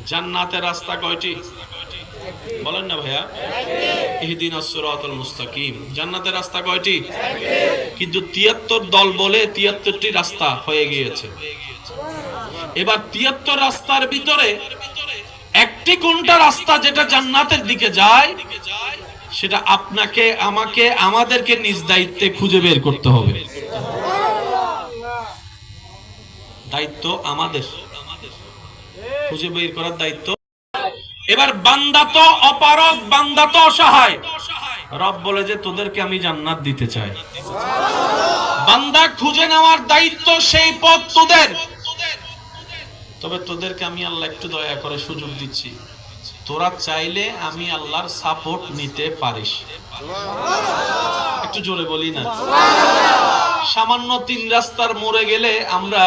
জান্নাতের রাস্তা কয়টি বলেন না ভাইয়া? ইহদিনাস সিরাতাল মুস্তাকিম। জান্নাতের রাস্তা কয়টি? কিন্তু 73 দল বলে 73টি রাস্তা হয়ে গিয়েছে। এবার 73 রাস্তার ভিতরে একটি কোনটা রাস্তা যেটা জান্নাতের দিকে যায়, সেটা আপনাকে, আমাকে, আমাদেরকে নিজ দায়িত্বে খুঁজে বের করতে হবে। দায়িত্ব আমাদের, খুঁজে বের করার দায়িত্ব। এবার বান্দা তো অপারগ, বান্দা তো অসহায়। রব বলে যে তোদেরকে আমি জান্নাত দিতে চাই। বান্দা খুঁজে নেওয়ার দায়িত্ব, সেই পথ তোদের। তবে তোদেরকে আমি আল্লাহ একটু দয়া করে সুযোগ দিচ্ছি, তোরা চাইলে আমি আল্লাহর সাপোর্ট নিতে পারিস। একটু জোরে বলি না? সামান্য 3 রাস্তার মোড়ে গেলে আমরা